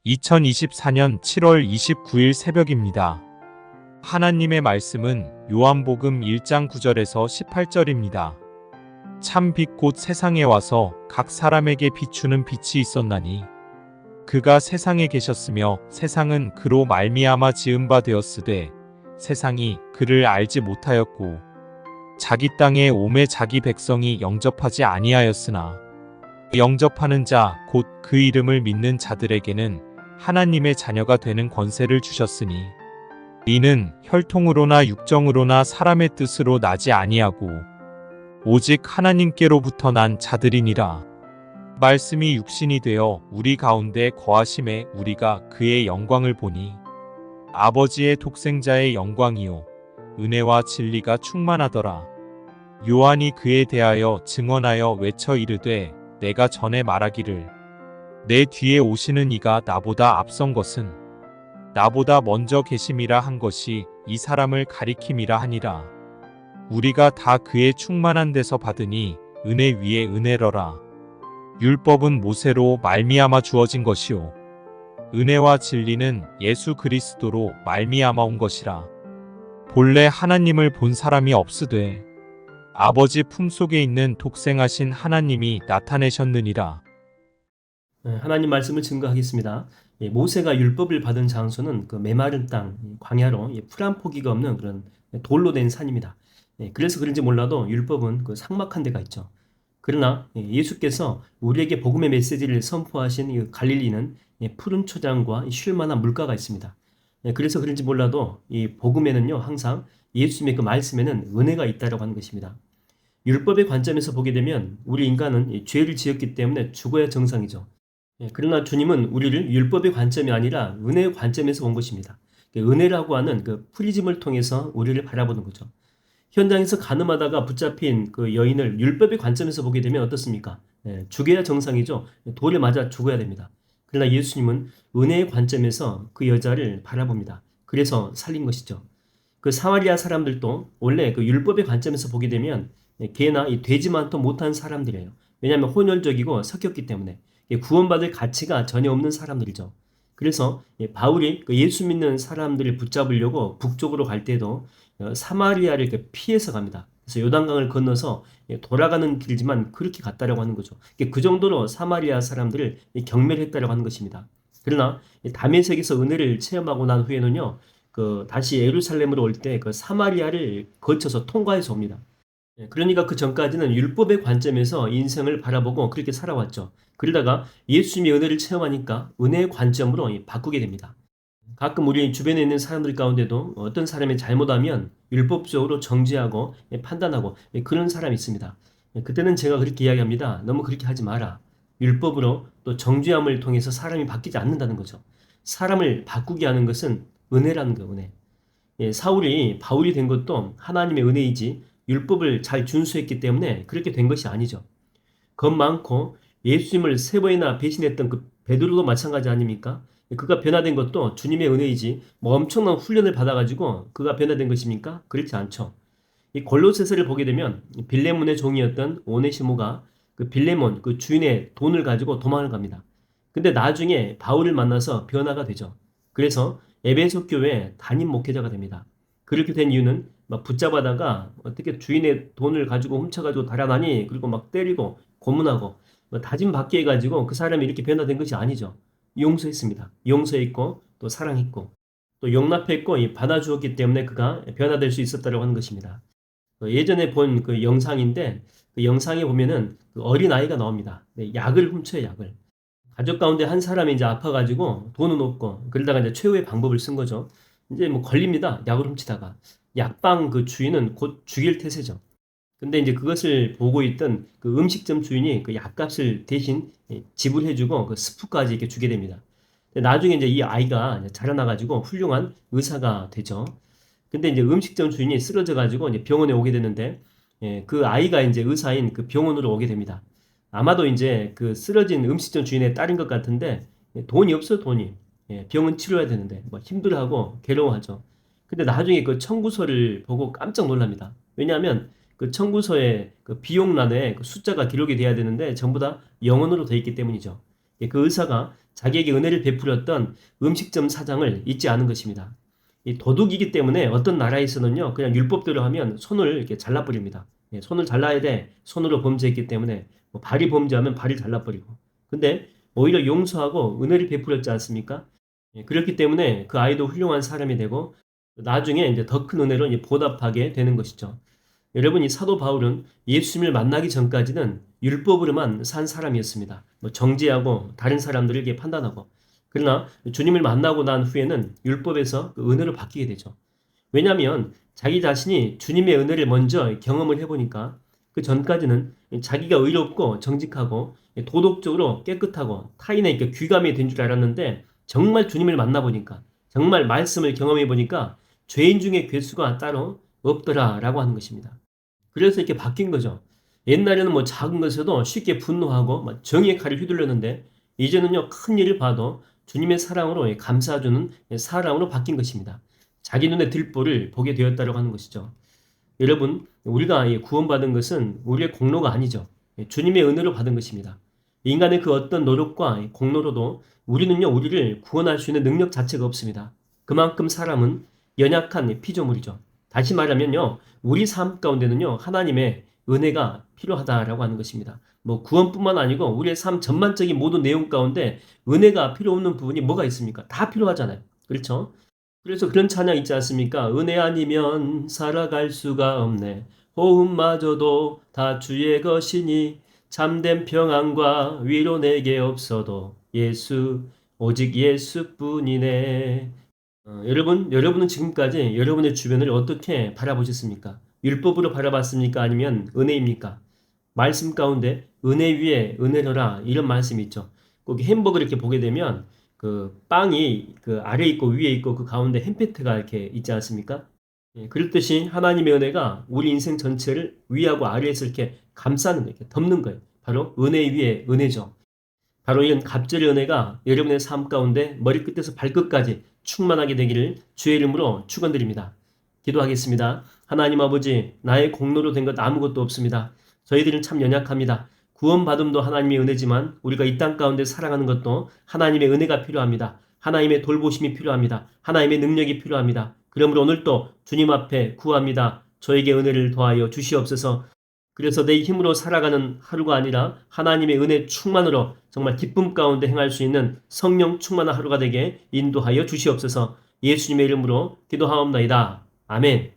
2024년 7월 29일 새벽입니다. 하나님의 말씀은 요한복음 1장 9절에서 18절입니다. 참 빛 곧 세상에 와서 각 사람에게 비추는 빛이 있었나니 그가 세상에 계셨으며 세상은 그로 말미암아 지은 바 되었으되 세상이 그를 알지 못하였고 자기 땅에 오매 자기 백성이 영접하지 아니하였으나 영접하는 자 곧 그 이름을 믿는 자들에게는 하나님의 자녀가 되는 권세를 주셨으니 이는 혈통으로나 육정으로나 사람의 뜻으로 나지 아니하고 오직 하나님께로부터 난 자들이니라. 말씀이 육신이 되어 우리 가운데 거하심에 우리가 그의 영광을 보니 아버지의 독생자의 영광이요 은혜와 진리가 충만하더라. 요한이 그에 대하여 증언하여 외쳐 이르되 내가 전에 말하기를 내 뒤에 오시는 이가 나보다 앞선 것은 나보다 먼저 계심이라 한 것이 이 사람을 가리킴이라 하니라. 우리가 다 그의 충만한 데서 받으니 은혜 위에 은혜러라. 율법은 모세로 말미암아 주어진 것이요 은혜와 진리는 예수 그리스도로 말미암아 온 것이라. 본래 하나님을 본 사람이 없으되 아버지 품속에 있는 독생하신 하나님이 나타내셨느니라. 하나님 말씀을 증거하겠습니다. 모세가 율법을 받은 장소는 그 메마른 땅, 광야로 풀 한 포기가 없는 그런 돌로 된 산입니다. 그래서 그런지 몰라도 율법은 그 삭막한 데가 있죠. 그러나 예수께서 우리에게 복음의 메시지를 선포하신 이 갈릴리는 푸른 초장과 쉴만한 물가가 있습니다. 그래서 그런지 몰라도 이 복음에는요 항상 예수님의 그 말씀에는 은혜가 있다라고 하는 것입니다. 율법의 관점에서 보게 되면 우리 인간은 죄를 지었기 때문에 죽어야 정상이죠. 그러나 주님은 우리를 율법의 관점이 아니라 은혜의 관점에서 본 것입니다. 은혜라고 하는 그 프리즘을 통해서 우리를 바라보는 거죠. 현장에서 가늠하다가 붙잡힌 그 여인을 율법의 관점에서 보게 되면 어떻습니까? 죽여야 정상이죠. 돌에 맞아 죽어야 됩니다. 그러나 예수님은 은혜의 관점에서 그 여자를 바라봅니다. 그래서 살린 것이죠. 그 사마리아 사람들도 원래 그 율법의 관점에서 보게 되면 개나 이 돼지만도 못한 사람들이에요. 왜냐하면 혼혈적이고 섞였기 때문에 구원받을 가치가 전혀 없는 사람들이죠. 그래서 바울이 예수 믿는 사람들을 붙잡으려고 북쪽으로 갈 때도 사마리아를 피해서 갑니다. 그래서 요단강을 건너서 돌아가는 길이지만 그렇게 갔다라고 하는 거죠. 그 정도로 사마리아 사람들을 경멸했다라고 하는 것입니다. 그러나 다메섹에서 은혜를 체험하고 난 후에는요, 다시 예루살렘으로 올 때 그 사마리아를 거쳐서 통과해서 옵니다. 그러니까 그 전까지는 율법의 관점에서 인생을 바라보고 그렇게 살아왔죠. 그러다가 예수님의 은혜를 체험하니까 은혜의 관점으로 바꾸게 됩니다. 가끔 우리 주변에 있는 사람들 가운데도 어떤 사람이 잘못하면 율법적으로 정죄하고 판단하고 그런 사람이 있습니다. 그때는 제가 그렇게 이야기합니다. 너무 그렇게 하지 마라. 율법으로 또 정죄함을 통해서 사람이 바뀌지 않는다는 거죠. 사람을 바꾸게 하는 것은 은혜라는 거예요. 은혜. 사울이 바울이 된 것도 하나님의 은혜이지 율법을 잘 준수했기 때문에 그렇게 된 것이 아니죠. 겁 많고 예수님을 세 번이나 배신했던 그 베드로도 마찬가지 아닙니까? 그가 변화된 것도 주님의 은혜이지 뭐 엄청난 훈련을 받아가지고 그가 변화된 것입니까? 그렇지 않죠. 이 골로새서를 보게 되면 빌레몬의 종이었던 오네시모가 그 빌레몬 그 주인의 돈을 가지고 도망을 갑니다. 근데 나중에 바울을 만나서 변화가 되죠. 그래서 에베소 교회 담임 목회자가 됩니다. 그렇게 된 이유는 막 붙잡아다가 어떻게 주인의 돈을 가지고 훔쳐가지고 달아나니 그리고 막 때리고 고문하고 뭐 다짐 받게 해가지고 그 사람이 이렇게 변화된 것이 아니죠. 용서했습니다. 용서했고 또 사랑했고 또 용납했고 받아주었기 때문에 그가 변화될 수 있었다고 하는 것입니다. 예전에 본 그 영상인데 그 영상에 보면은 그 어린 아이가 나옵니다. 약을 훔쳐요, 약을. 가족 가운데 한 사람이 이제 아파가지고 돈은 없고 그러다가 이제 최후의 방법을 쓴 거죠. 이제 뭐 걸립니다. 약을 훔치다가. 약방 그 주인은 곧 죽일 태세죠. 근데 이제 그것을 보고 있던 그 음식점 주인이 그 약값을 대신 지불해주고 그 스프까지 이렇게 주게 됩니다. 근데 나중에 이제 이 아이가 이제 자라나가지고 훌륭한 의사가 되죠. 근데 이제 음식점 주인이 쓰러져가지고 이제 병원에 오게 되는데 그 아이가 이제 의사인 그 병원으로 오게 됩니다. 아마도 이제 그 쓰러진 음식점 주인의 딸인 것 같은데 돈이 없어 돈이. 병은 치료해야 되는데 뭐 힘들어하고 괴로워하죠. 근데 나중에 그 청구서를 보고 깜짝 놀랍니다. 왜냐하면 그 청구서에 그 비용란에 그 숫자가 기록이 돼야 되는데 전부 다 영어로 되어 있기 때문이죠. 그 의사가 자기에게 은혜를 베풀었던 음식점 사장을 잊지 않은 것입니다. 이 도둑이기 때문에 어떤 나라에서는요, 그냥 율법대로 하면 손을 이렇게 잘라버립니다. 예, 손을 잘라야 돼. 손으로 범죄했기 때문에 뭐 발이 범죄하면 발을 잘라버리고. 근데 오히려 용서하고 은혜를 베풀었지 않습니까? 예, 그렇기 때문에 그 아이도 훌륭한 사람이 되고 나중에 이제 더 큰 은혜로 이제 보답하게 되는 것이죠. 여러분, 이 사도 바울은 예수님을 만나기 전까지는 율법으로만 산 사람이었습니다. 뭐 정죄하고 다른 사람들을 이렇게 판단하고. 그러나 주님을 만나고 난 후에는 율법에서 그 은혜로 바뀌게 되죠. 왜냐하면 자기 자신이 주님의 은혜를 먼저 경험을 해보니까 그 전까지는 자기가 의롭고 정직하고 도덕적으로 깨끗하고 타인에게 귀감이 된 줄 알았는데 정말 주님을 만나보니까 정말 말씀을 경험해보니까 죄인 중에 괴수가 따로 없더라라고 하는 것입니다. 그래서 이렇게 바뀐 거죠. 옛날에는 뭐 작은 것에도 쉽게 분노하고 막 정의의 칼을 휘둘렀는데 이제는요, 큰 일을 봐도 주님의 사랑으로 감싸주는 사람으로 바뀐 것입니다. 자기 눈에 들보를 보게 되었다고 하는 것이죠. 여러분, 우리가 구원받은 것은 우리의 공로가 아니죠. 주님의 은혜로 받은 것입니다. 인간의 그 어떤 노력과 공로로도 우리는요, 우리를 구원할 수 있는 능력 자체가 없습니다. 그만큼 사람은 연약한 피조물이죠. 다시 말하면요, 우리 삶 가운데는요, 하나님의 은혜가 필요하다라고 하는 것입니다. 뭐 구원뿐만 아니고 우리의 삶 전반적인 모든 내용 가운데 은혜가 필요 없는 부분이 뭐가 있습니까? 다 필요하잖아요. 그렇죠? 그래서 그런 찬양 있지 않습니까? 은혜 아니면 살아갈 수가 없네. 호흡마저도 다 주의 것이니 참된 평안과 위로 내게 없어도 예수 오직 예수뿐이네. 여러분은 지금까지 여러분의 주변을 어떻게 바라보셨습니까? 율법으로 바라봤습니까? 아니면 은혜입니까? 말씀 가운데 은혜 위에 은혜로라 이런 말씀이 있죠. 거기 햄버거 이렇게 보게 되면 그 빵이 그 아래 있고 위에 있고 그 가운데 햄페트가 이렇게 있지 않습니까? 예, 그렇듯이 하나님의 은혜가 우리 인생 전체를 위하고 아래에서 이렇게 감싸는 거예요. 이렇게 덮는 거예요. 바로 은혜 위에 은혜죠. 바로 이런 갑절의 은혜가 여러분의 삶 가운데 머리끝에서 발끝까지 충만하게 되기를 주의 이름으로 축원드립니다. 기도하겠습니다. 하나님 아버지, 나의 공로로 된 것 아무것도 없습니다. 저희들은 참 연약합니다. 구원받음도 하나님의 은혜지만 우리가 이 땅 가운데 살아가는 것도 하나님의 은혜가 필요합니다. 하나님의 돌보심이 필요합니다. 하나님의 능력이 필요합니다. 그러므로 오늘도 주님 앞에 구합니다. 저에게 은혜를 더하여 주시옵소서. 그래서 내 힘으로 살아가는 하루가 아니라 하나님의 은혜 충만으로 정말 기쁨 가운데 행할 수 있는 성령 충만한 하루가 되게 인도하여 주시옵소서. 예수님의 이름으로 기도하옵나이다. 아멘.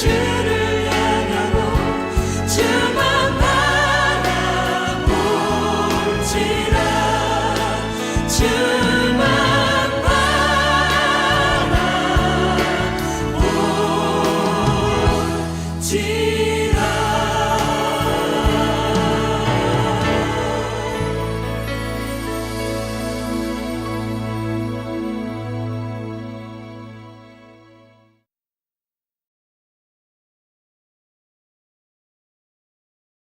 주